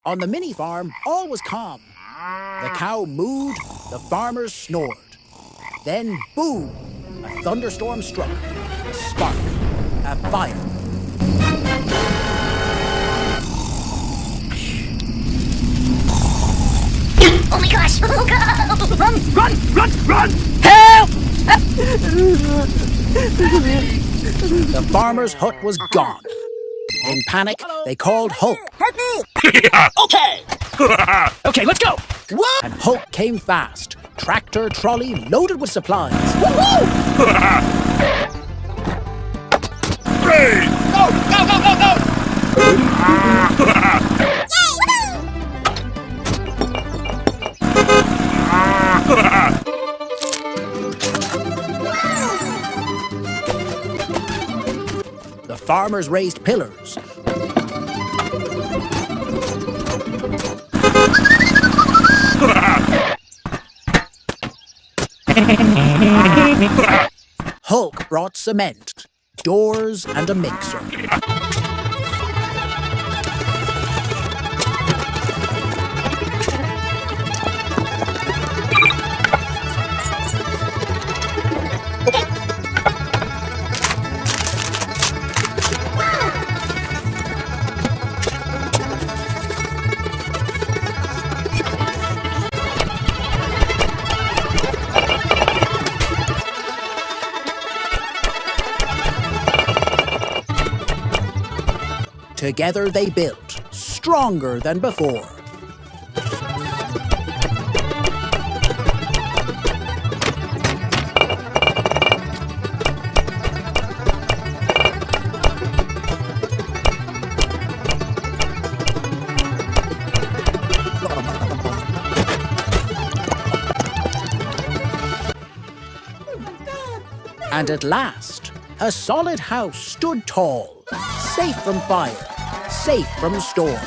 On the mini farm, all was calm. The cow mooed, the farmers snored. Then, boom! A thunderstorm struck. A spark. A fire. Oh my gosh! Oh god! Run! Help! The farmer's hut was gone. In panic, they called Hulk. Help me! Okay! Okay, let's go! What? And Hulk came fast. Tractor trolley loaded with supplies. Woohoo! Hey! Go! The farmers raised pillars. Hulk brought cement, doors, and a mixer. Together they built, stronger than before. And at last, a solid house stood tall, safe from fire, safe from storm.